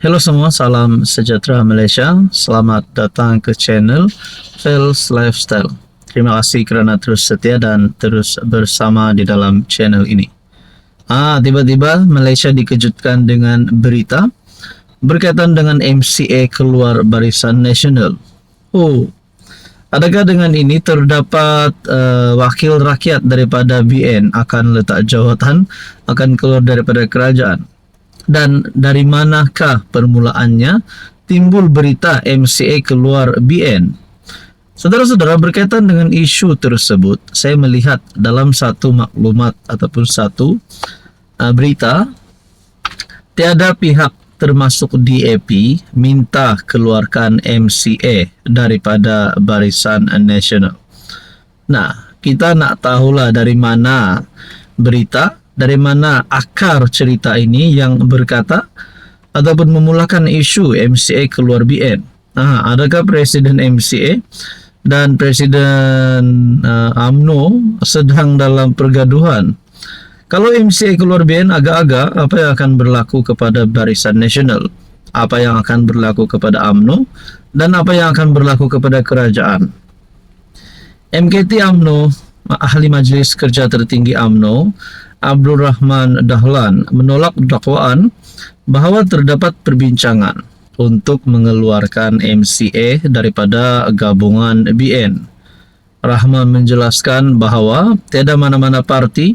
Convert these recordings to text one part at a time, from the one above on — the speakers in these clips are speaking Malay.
Halo semua, salam sejahtera Malaysia. Selamat datang ke channel Fels Lifestyle. Terima kasih kerana terus setia dan terus bersama di dalam channel ini. Tiba-tiba Malaysia dikejutkan dengan berita berkaitan dengan MCA keluar Barisan Nasional. Adakah dengan ini terdapat wakil rakyat daripada BN akan letak jawatan akan keluar daripada kerajaan? Dan dari manakah permulaannya timbul berita MCA keluar BN? Saudara-saudara, berkaitan dengan isu tersebut, saya melihat dalam satu maklumat ataupun satu berita, tiada pihak termasuk DAP minta keluarkan MCA daripada Barisan Nasional. Nah, kita nak tahulah dari mana berita, dari mana akar cerita ini yang berkata ataupun memulakan isu MCA keluar BN. Adakah Presiden MCA dan Presiden UMNO sedang dalam pergaduhan? Kalau MCA keluar BN, agak-agak apa yang akan berlaku kepada Barisan Nasional? Apa yang akan berlaku kepada UMNO? Dan apa yang akan berlaku kepada kerajaan? MKT UMNO, Ahli Majlis Kerja Tertinggi UMNO, Abdul Rahman Dahlan menolak dakwaan bahawa terdapat perbincangan untuk mengeluarkan MCA daripada gabungan BN. Rahman menjelaskan bahawa tiada mana-mana parti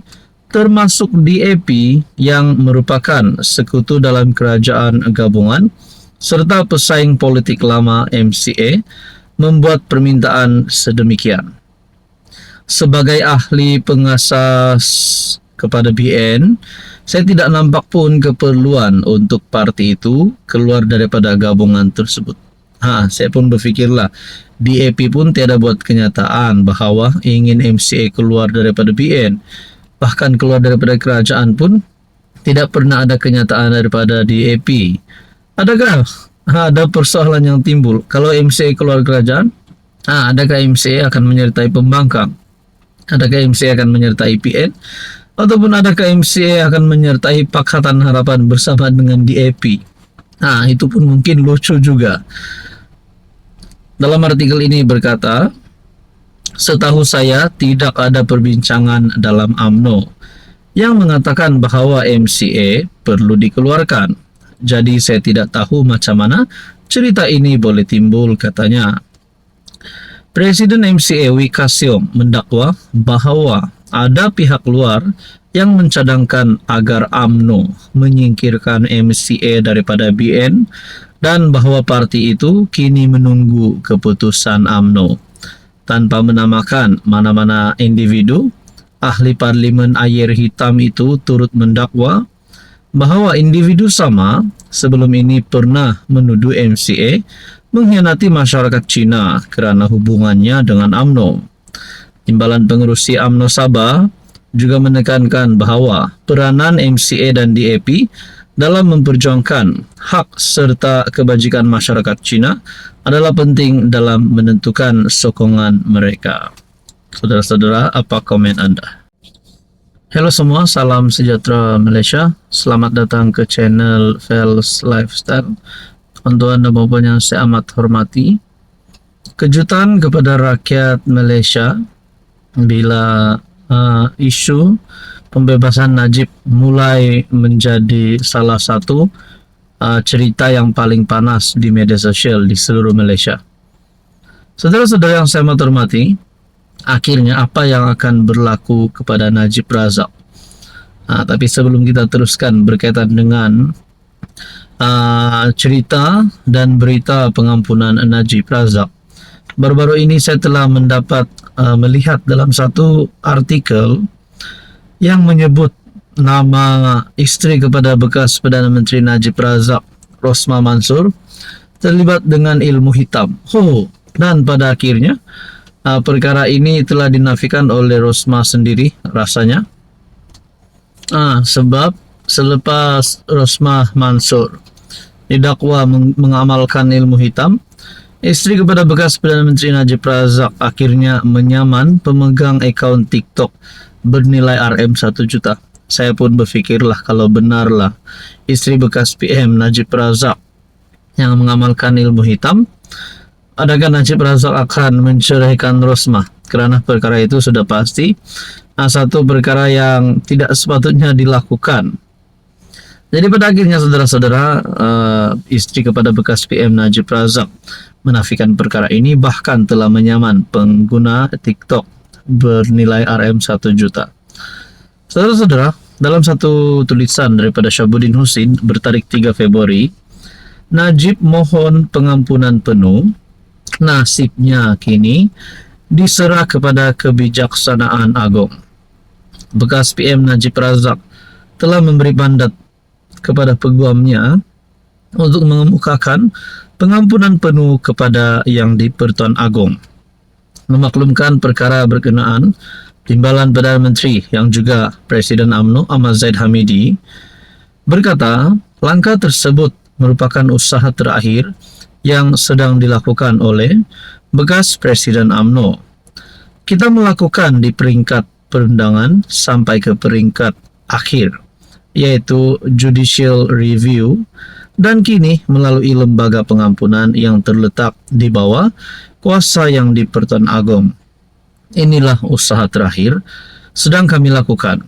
termasuk DAP yang merupakan sekutu dalam kerajaan gabungan serta pesaing politik lama MCA membuat permintaan sedemikian. Sebagai ahli pengasas kepada BN, saya tidak nampak pun keperluan untuk parti itu keluar daripada gabungan tersebut. Saya pun berfikirlah, DAP pun tiada buat kenyataan bahawa ingin MCA keluar daripada BN. Bahkan keluar daripada kerajaan pun tidak pernah ada kenyataan daripada DAP. Adakah ada persoalan yang timbul kalau MCA keluar kerajaan? Adakah MCA akan menyertai pembangkang? Adakah MCA akan menyertai PN? Ataupun adakah MCA akan menyertai Pakatan Harapan bersama dengan DAP? Itu pun mungkin lucu juga. Dalam artikel ini berkata, setahu saya tidak ada perbincangan dalam UMNO yang mengatakan bahawa MCA perlu dikeluarkan. Jadi saya tidak tahu macam mana cerita ini boleh timbul, katanya. Presiden MCA Wika Siong mendakwa bahawa ada pihak luar yang mencadangkan agar UMNO menyingkirkan MCA daripada BN dan bahawa parti itu kini menunggu keputusan UMNO. Tanpa menamakan mana-mana individu, ahli Parlimen Ayer Hitam itu turut mendakwa bahawa individu sama sebelum ini pernah menuduh MCA mengkhianati masyarakat Cina kerana hubungannya dengan UMNO. Timbalan Pengerusi UMNO Sabah juga menekankan bahawa peranan MCA dan DAP dalam memperjuangkan hak serta kebajikan masyarakat Cina adalah penting dalam menentukan sokongan mereka. Saudara-saudara, apa komen anda? Halo semua, salam sejahtera Malaysia. Selamat datang ke channel Fels Lifestyle. Tuan-tuan dan puan yang saya amat hormati, kejutan kepada rakyat Malaysia bila isu pembebasan Najib mulai menjadi salah satu cerita yang paling panas di media sosial di seluruh Malaysia. Saudara-saudara yang saya hormati, akhirnya apa yang akan berlaku kepada Najib Razak? Tapi sebelum kita teruskan berkaitan dengan cerita dan berita pengampunan Najib Razak, baru-baru ini saya telah melihat dalam satu artikel yang menyebut nama isteri kepada bekas Perdana Menteri Najib Razak, Rosmah Mansor, terlibat dengan ilmu hitam. Dan pada akhirnya perkara ini telah dinafikan oleh Rosmah sendiri rasanya. Sebab selepas Rosmah Mansor didakwa mengamalkan ilmu hitam, isteri kepada bekas Perdana Menteri Najib Razak akhirnya menyaman pemegang akaun TikTok bernilai RM 1 juta. Saya pun berfikirlah kalau benarlah isteri bekas PM Najib Razak yang mengamalkan ilmu hitam, adakah Najib Razak akan menceraikan Rosmah? Kerana perkara itu sudah pasti satu perkara yang tidak sepatutnya dilakukan. Jadi pada akhirnya saudara-saudara, isteri kepada bekas PM Najib Razak menafikan perkara ini, bahkan telah menyaman pengguna TikTok bernilai RM 1 juta. Saudara-saudara, dalam satu tulisan daripada Syabuddin Husin bertarikh 3 Februari, Najib mohon pengampunan penuh, nasibnya kini diserah kepada kebijaksanaan agung. Bekas PM Najib Razak telah memberi mandat kepada peguamnya untuk mengemukakan pengampunan penuh kepada Yang di-Pertuan Agong. Memaklumkan perkara berkenaan, Timbalan Perdana Menteri yang juga Presiden UMNO Ahmad Zahid Hamidi berkata, langkah tersebut merupakan usaha terakhir yang sedang dilakukan oleh bekas Presiden UMNO. Kita melakukan di peringkat perundangan sampai ke peringkat akhir, yaitu judicial review, dan kini melalui lembaga pengampunan yang terletak di bawah kuasa Yang di-Pertuan Agong. Inilah usaha terakhir sedang kami lakukan,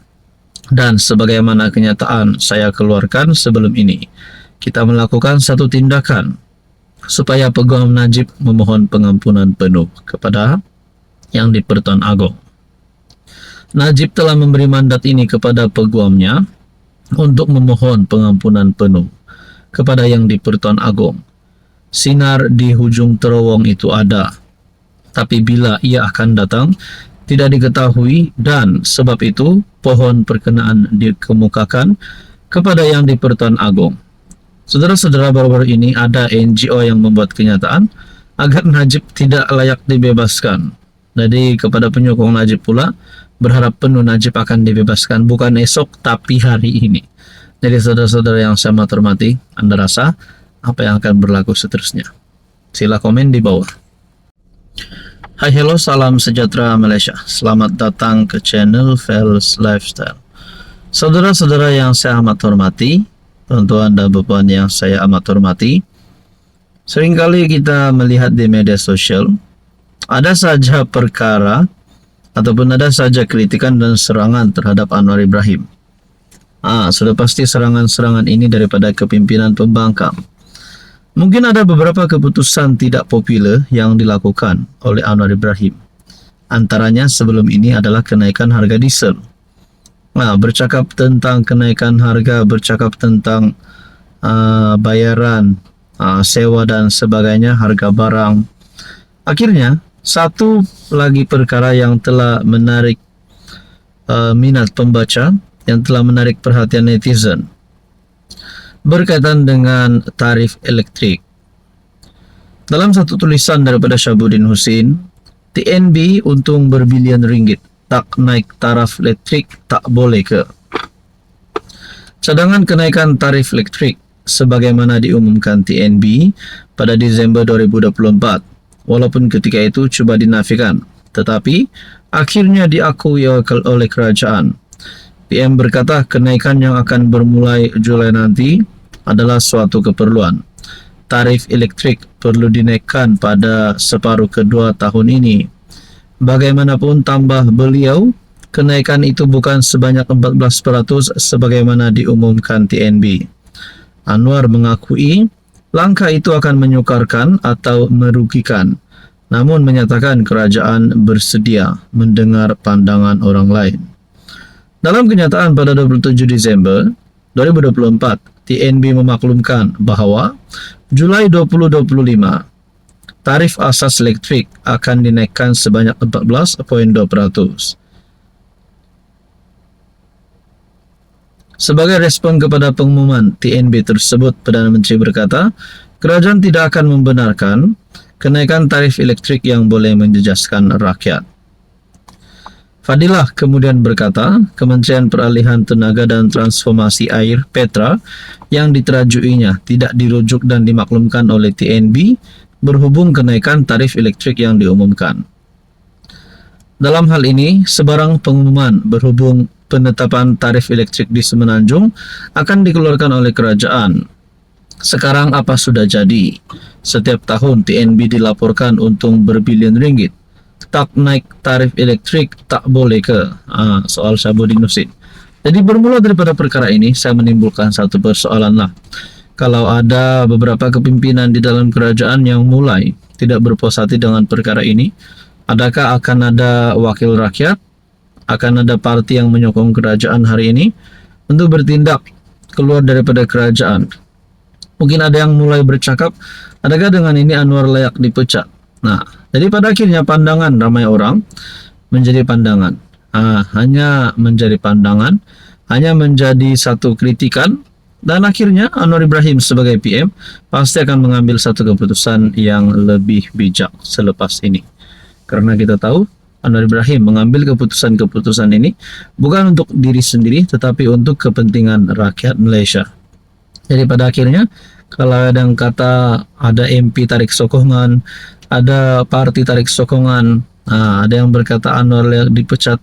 dan sebagaimana kenyataan saya keluarkan sebelum ini, kita melakukan satu tindakan supaya Peguam Najib memohon pengampunan penuh kepada Yang di-Pertuan Agong. Najib telah memberi mandat ini kepada peguamnya untuk memohon pengampunan penuh kepada Yang di-Pertuan Agong. Sinar di hujung terowong itu ada, tapi bila ia akan datang tidak diketahui, dan sebab itu pohon perkenaan dikemukakan kepada Yang di-Pertuan Agong. Saudara-saudara, baru-baru ini ada NGO yang membuat kenyataan agar Najib tidak layak dibebaskan. Jadi kepada penyokong Najib pula berharap penuh Najib akan dibebaskan, bukan esok tapi hari ini. Jadi saudara-saudara yang saya hormati, Anda rasa apa yang akan berlaku seterusnya? Sila komen di bawah. Hai, hello, salam sejahtera Malaysia. Selamat datang ke channel Fels Lifestyle. Saudara-saudara yang saya amat hormati, tuan-tuan dan puan yang saya amat hormati, seringkali kita melihat di media sosial ada saja perkara ataupun ada saja kritikan dan serangan terhadap Anwar Ibrahim. Sudah pasti serangan-serangan ini daripada kepimpinan pembangkang. Mungkin ada beberapa keputusan tidak popular yang dilakukan oleh Anwar Ibrahim. Antaranya sebelum ini adalah kenaikan harga diesel. Bercakap tentang kenaikan harga, bercakap tentang bayaran, sewa dan sebagainya, harga barang. Akhirnya, satu lagi perkara yang telah menarik minat pembaca, yang telah menarik perhatian netizen, berkaitan dengan tarif elektrik. Dalam satu tulisan daripada Syabuddin Husin, TNB untung berbilion ringgit, tak naik taraf elektrik tak boleh ke? Cadangan kenaikan tarif elektrik sebagaimana diumumkan TNB pada Disember 2024, walaupun ketika itu cuba dinafikan, tetapi akhirnya diakui oleh kerajaan. PM berkata kenaikan yang akan bermulai Julai nanti adalah suatu keperluan. Tarif elektrik perlu dinaikkan pada separuh kedua tahun ini. Bagaimanapun, tambah beliau, kenaikan itu bukan sebanyak 14% sebagaimana diumumkan TNB. Anwar mengakui langkah itu akan menyukarkan atau merugikan, namun menyatakan kerajaan bersedia mendengar pandangan orang lain. Dalam kenyataan pada 27 Disember 2024, TNB memaklumkan bahawa Julai 2025, tarif asas elektrik akan dinaikkan sebanyak 14.2%. Sebagai respon kepada pengumuman TNB tersebut, Perdana Menteri berkata, kerajaan tidak akan membenarkan kenaikan tarif elektrik yang boleh menjejaskan rakyat. Fadilah kemudian berkata, Kementerian Peralihan Tenaga dan Transformasi Air Petra yang diterajuinya tidak dirujuk dan dimaklumkan oleh TNB berhubung kenaikan tarif elektrik yang diumumkan. Dalam hal ini, sebarang pengumuman berhubung penetapan tarif elektrik di Semenanjung akan dikeluarkan oleh kerajaan. Sekarang apa sudah jadi? Setiap tahun TNB dilaporkan untung berbilion ringgit. Tak naik tarif elektrik tak boleh ke? Soal Syabudin Nursin. Jadi bermula daripada perkara ini, saya menimbulkan satu persoalan lah. Kalau ada beberapa kepimpinan di dalam kerajaan yang mulai tidak berpuas hati dengan perkara ini, adakah akan ada wakil rakyat, akan ada parti yang menyokong kerajaan hari ini untuk bertindak keluar daripada kerajaan? Mungkin ada yang mulai bercakap, adakah dengan ini Anwar layak dipecat? Nah, jadi pada akhirnya pandangan ramai orang menjadi pandangan. Hanya menjadi pandangan, hanya menjadi satu kritikan, dan akhirnya Anwar Ibrahim sebagai PM pasti akan mengambil satu keputusan yang lebih bijak selepas ini. Karena kita tahu Anwar Ibrahim mengambil keputusan-keputusan ini bukan untuk diri sendiri, tetapi untuk kepentingan rakyat Malaysia. Jadi pada akhirnya, kalau ada yang kata ada MP tarik sokongan, ada parti tarik sokongan, ada yang berkata Anwar layak dipecat,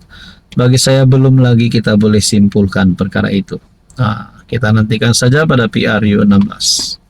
bagi saya belum lagi kita boleh simpulkan perkara itu. Kita nantikan saja pada PRU 16.